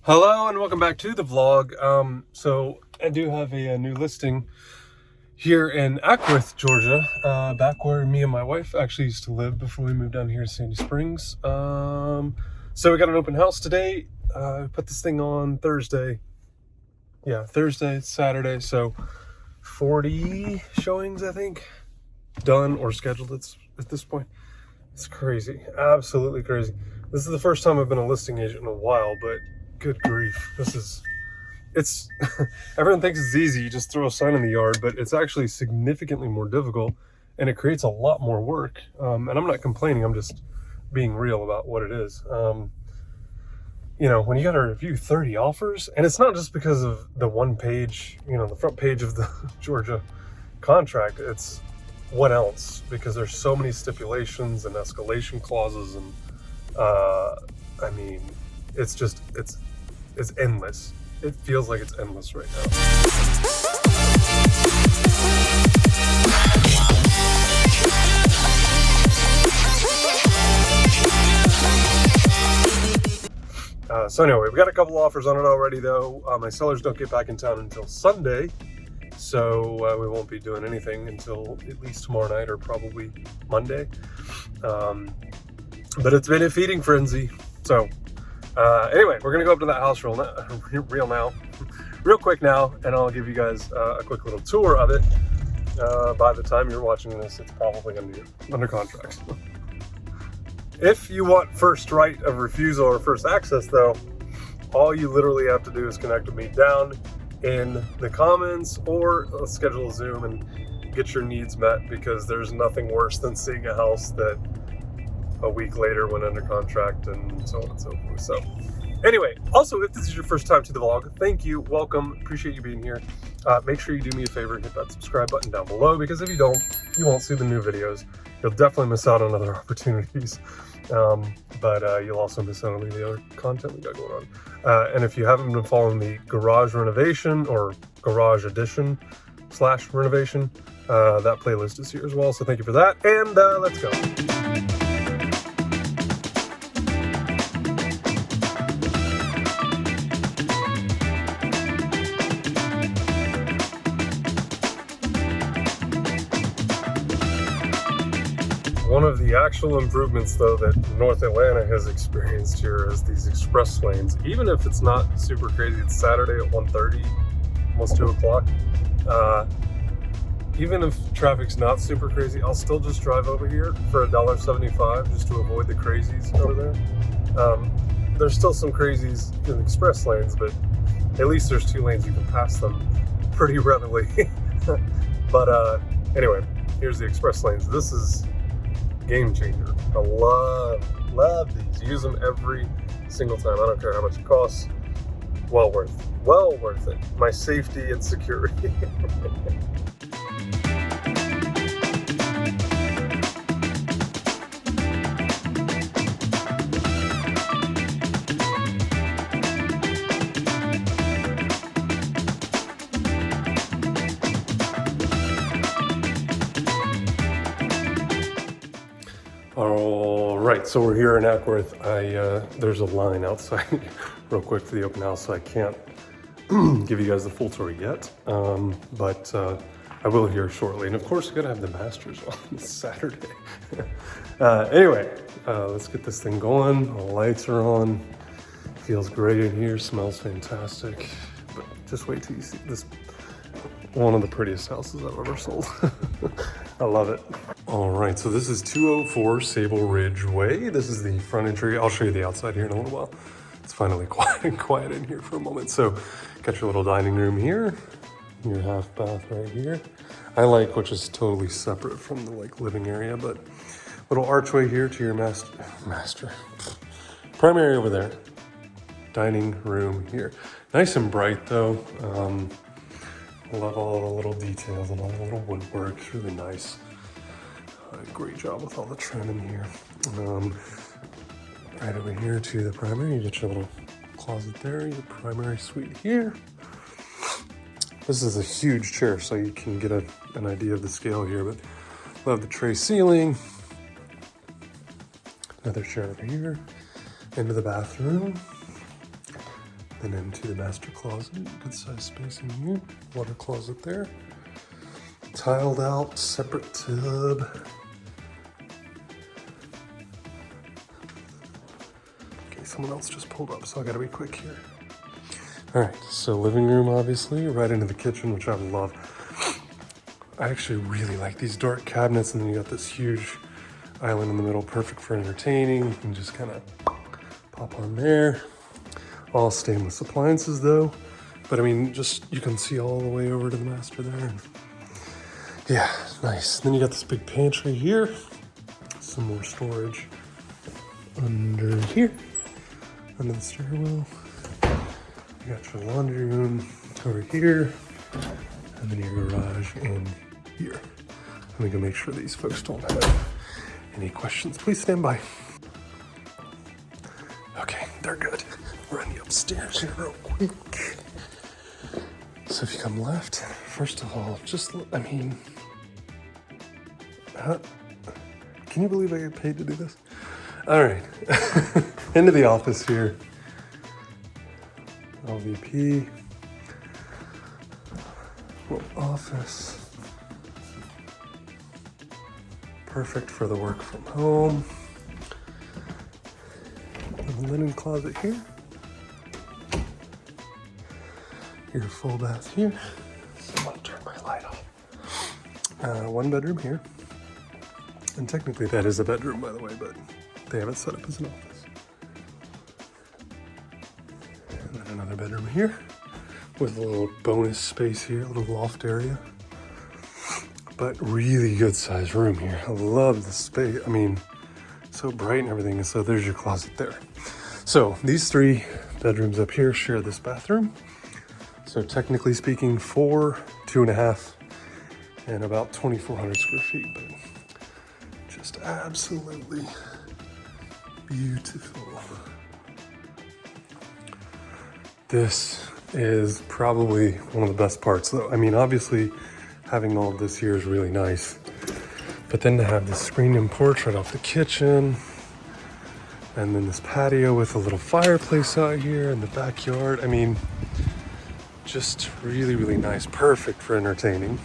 Hello and welcome back to the vlog. So I do have a new listing here in Acworth, Georgia, back where me and my wife actually used to live before we moved down here to Sandy Springs. So we got an open house today. Put this thing on Thursday. Yeah, Thursday, Saturday. So 40 showings, I think, done or scheduled at this point. It's crazy, absolutely crazy. This is the first time I've been a listing agent in a while, but good grief, it's everyone thinks it's easy. You just throw a sign in the yard, but it's actually significantly more difficult, and it creates a lot more work. And I'm not complaining, I'm just being real about what it is. You know, when you got to review 30 offers, and it's not just because of the one page, you know, the front page of the Georgia contract, it's what else, because there's so many stipulations and escalation clauses, and I mean, it's endless. It feels like it's endless right now. So anyway, we've got a couple offers on it already though. My sellers don't get back in town until Sunday, so we won't be doing anything until at least tomorrow night or probably Monday. But it's been a feeding frenzy. So anyway, we're gonna go up to that house real quick now, and I'll give you guys a quick little tour of it. By the time you're watching this, it's probably under contract. If you want first right of refusal or first access though, all you literally have to do is connect with me down in the comments, or schedule a Zoom and get your needs met, because there's nothing worse than seeing a house that a week later went under contract and so on and so forth. So anyway, also, if this is your first time to the vlog, thank you, welcome, appreciate you being here. Make sure you do me a favor and hit that subscribe button down below, because if you don't, you won't see the new videos. You'll definitely miss out on other opportunities, but you'll also miss out on the other content we got going on. And if you haven't been following the garage renovation or garage addition / renovation, that playlist is here as well. So thank you for that, and let's go. One of the actual improvements, though, that North Atlanta has experienced here is these express lanes. Even if it's not super crazy, it's Saturday at 1:30, almost 2 o'clock. Even if traffic's not super crazy, I'll still just drive over here for $1.75 just to avoid the crazies over there. There's still some crazies in the express lanes, but at least there's 2 lanes, you can pass them pretty readily. But anyway, here's the express lanes. This is game changer. I love these. Use them every single time. I don't care how much it costs. Well worth it. My safety and security. All right, so we're here in Acworth. There's a line outside real quick for the open house, so I can't give you guys the full tour yet, but I will here shortly. And of course, we gotta have the masters on Saturday. Anyway, let's get this thing going. All the lights are on. Feels great in here, smells fantastic. But just wait till you see this. One of the prettiest houses I've ever sold. I love it. All right, so this is 204 Sable Ridge Way. This is the front entry. I'll show you the outside here in a little while. It's finally quiet in here for a moment. So got your little dining room here, your half bath right here. I like, which is totally separate from the living area, but little archway here to your master primary over there. Dining room here. Nice and bright though. I love all the little details and all the little woodwork. It's really nice. Great job with all the trim in here. Right over here to the primary, you get your little closet there, your primary suite here. This is a huge chair, so you can get an idea of the scale here, but love the tray ceiling. Another chair over here. Into the bathroom. And into the master closet, good size space in here. Water closet there. Tiled out, separate tub. Okay, someone else just pulled up, so I gotta be quick here. All right, so living room, obviously, right into the kitchen, which I love. I actually really like these dark cabinets, and then you got this huge island in the middle, perfect for entertaining. You can just kind of pop on there. All stainless appliances though, but I mean, just you can see all the way over to the master there. And yeah, nice. Then you got this big pantry here, some more storage under here, under the stairwell. You got your laundry room over here, and then your garage in here. Let me go make sure these folks don't have any questions. Please stand by. Okay, they're good. Run you upstairs here real quick. So if you come left, first of all, just, I mean, can you believe I get paid to do this? All right, into the office here. LVP, little office. Perfect for the work from home. Little linen closet here. Your full bath here. So I'm gonna turn my light off. One bedroom here. And technically that is a bedroom, by the way, but they have it set up as an office. And then another bedroom here with a little bonus space here, a little loft area. But really good sized room here. I love the space. I mean, so bright and everything. And so there's your closet there. So these 3 bedrooms up here share this bathroom. So technically speaking, 4, 2.5, and about 2,400 square feet, but just absolutely beautiful. This is probably one of the best parts though. I mean, obviously having all of this here is really nice, but then to have this screened-in porch right off the kitchen, and then this patio with a little fireplace out here in the backyard. I mean, just really, really nice. Perfect for entertaining.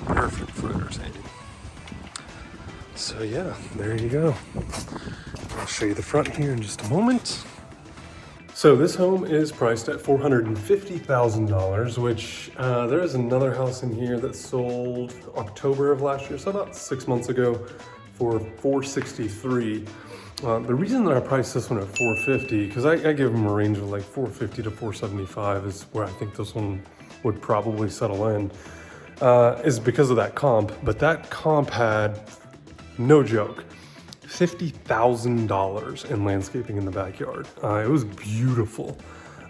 Perfect for entertaining. So yeah, there you go. I'll show you the front here in just a moment. So this home is priced at $450,000, which there is another house in here that sold October of last year, so about 6 months ago, for $463,000. The reason that I priced this one at $450,000, because I give them a range of like $450,000 to $475,000 is where I think this one would probably settle in, is because of that comp. But that comp had, no joke, $50,000 in landscaping in the backyard. It was beautiful.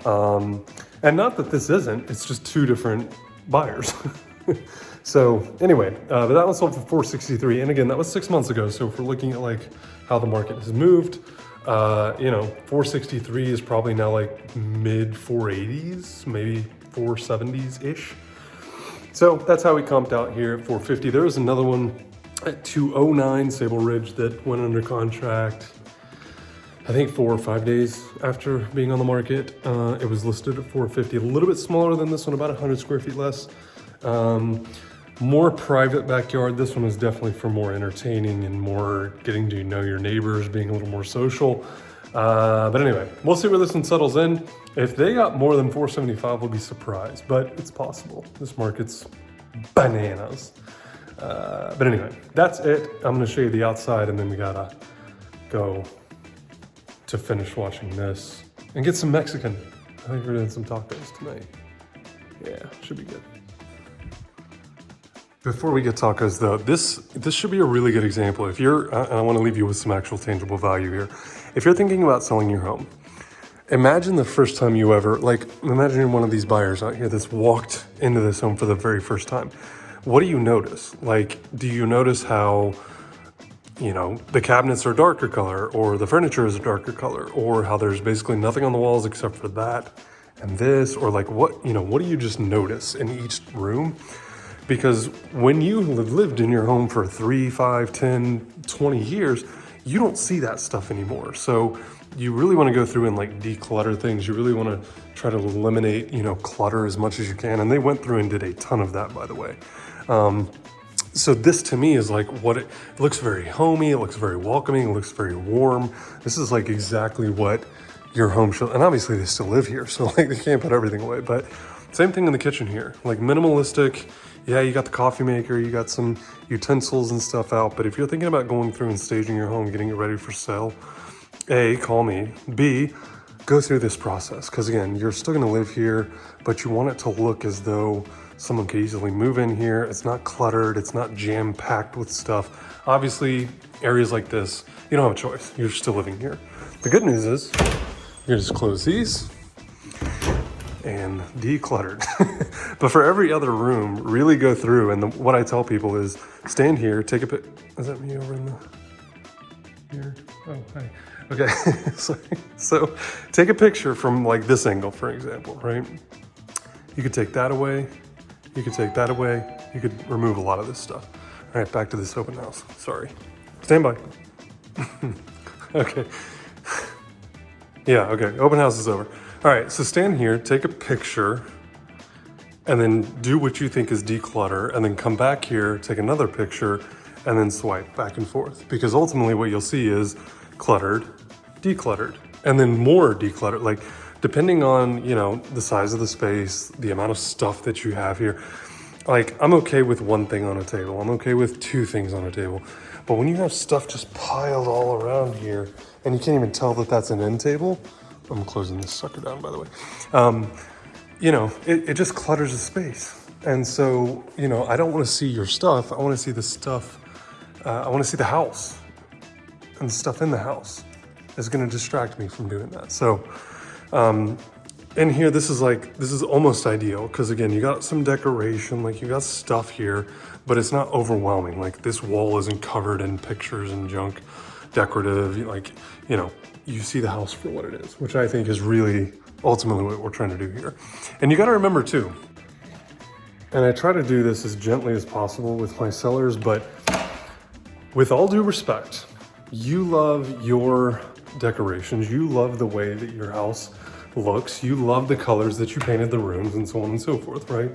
And not that this isn't, it's just 2 different buyers. So anyway, but that one sold for $463,000. And again, that was 6 months ago. So if we're looking at like how the market has moved, you know, $463,000 is probably now like mid $480s, maybe $470s-ish. So that's how we comped out here at $450,000. There was another one at $209,000, Sable Ridge, that went under contract, I think 4 or 5 days after being on the market. It was listed at $450,000, a little bit smaller than this one, about 100 square feet less. More private backyard. This one is definitely for more entertaining and more getting to know your neighbors, being a little more social. But anyway, we'll see where this one settles in. If they got more than $475,000, we'll be surprised, but it's possible. This market's bananas. But anyway, that's it. I'm gonna show you the outside, and then we gotta go to finish watching this and get some Mexican. I think we're doing some tacos tonight. Yeah, should be good. Before we get tacos though, this should be a really good example. If you're, and I wanna leave you with some actual tangible value here. If you're thinking about selling your home, imagine the first time you ever, like imagine you're one of these buyers out here that's walked into this home for the very first time. What do you notice? Like, do you notice how, you know, the cabinets are a darker color, or the furniture is a darker color, or how there's basically nothing on the walls except for that and this, or like what, you know, what do you just notice in each room? Because when you have lived in your home for 3, 5, 10, 20 years, you don't see that stuff anymore. So you really want to go through and like declutter things. You really want to try to eliminate, you know, clutter as much as you can. And they went through and did a ton of that, by the way. So this to me is like what it looks very homey. It looks very welcoming. It looks very warm. This is like exactly what your home should, and obviously they still live here. So like they can't put everything away, but same thing in the kitchen here, like minimalistic. Yeah, you got the coffee maker, you got some utensils and stuff out. But if you're thinking about going through and staging your home, getting it ready for sale, A, call me. B, go through this process. Because again, you're still gonna live here, but you want it to look as though someone could easily move in here. It's not cluttered, it's not jam-packed with stuff. Obviously, areas like this, you don't have a choice. You're still living here. The good news is, you're gonna just close these and decluttered. But for every other room, really go through. And what I tell people is stand here, take a pic. Is that me over in the, here? Oh, hi. Okay, sorry. So take a picture from like this angle, for example, right? You could take that away. You could take that away. You could remove a lot of this stuff. All right, back to this open house. Sorry. Stand by. Okay. Yeah, okay, open house is over. All right, so stand here, take a picture, and then do what you think is declutter, and then come back here, take another picture, and then swipe back and forth. Because ultimately what you'll see is cluttered, decluttered, and then more decluttered. Like depending on, you know, the size of the space, the amount of stuff that you have here. Like I'm okay with one thing on a table. I'm okay with two things on a table. But when you have stuff just piled all around here, and you can't even tell that that's an end table, I'm closing this sucker down, by the way. You know, it just clutters the space. And so, you know, I don't want to see your stuff. I want to see the stuff. I want to see the house, and the stuff in the house is going to distract me from doing that. So, in here, this is almost ideal because again, you got some decoration, like you got stuff here, but it's not overwhelming. Like this wall isn't covered in pictures and junk, decorative. Like, you know, you see the house for what it is, which I think is really ultimately what we're trying to do here. And you got to remember too, and I try to do this as gently as possible with my sellers, but with all due respect, you love your decorations, you love the way that your house looks, you love the colors that you painted the rooms and so on and so forth, right?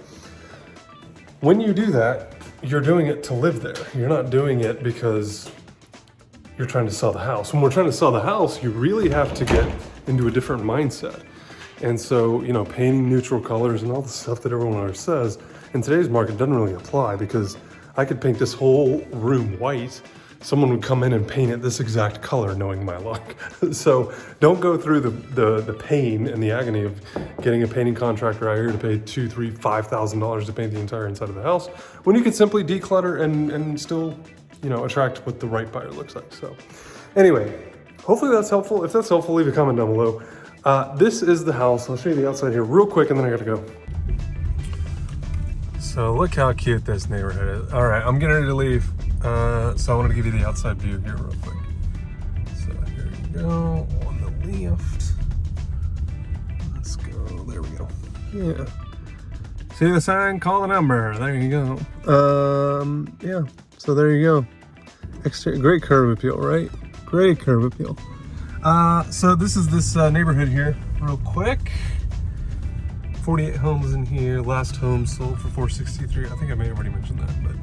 When you do that, you're doing it to live there. You're not doing it because you're trying to sell the house. When we're trying to sell the house, you really have to get into a different mindset. And so, you know, painting neutral colors and all the stuff that everyone always says in today's market doesn't really apply, because I could paint this whole room white. Someone would come in and paint it this exact color knowing my luck. So don't go through the pain and the agony of getting a painting contractor out here to pay $2,000, $3,000, $5,000 to paint the entire inside of the house, when you could simply declutter and still, you know, attract what the right buyer looks like. So anyway, hopefully that's helpful. If that's helpful, leave a comment down below. This is the house. I'll show you the outside here real quick and then I gotta go. So look how cute this neighborhood is. All right, I'm getting ready to leave. So I wanted to give you the outside view here real quick. So here we go, on the left. Let's go, there we go. Yeah. See the sign, call the number, there you go. Yeah, so there you go. Exterior, great curb appeal, right? Great curb appeal. So this is this neighborhood here, real quick. 48 homes in here. Last home sold for $463. I think I may have already mentioned that, but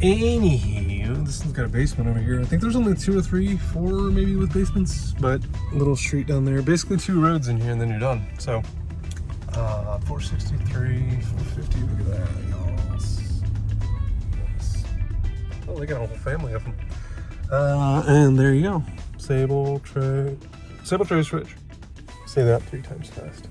anywho, this one's got a basement over here. I think there's only 2 or 3, 4 maybe with basements, but a little street down there. Basically 2 roads in here and then you're done. So 463, 450. Look at that, y'all. Nice. Oh, they got a whole family of them. And there you go. Sable Ridge. Say that 3 times fast.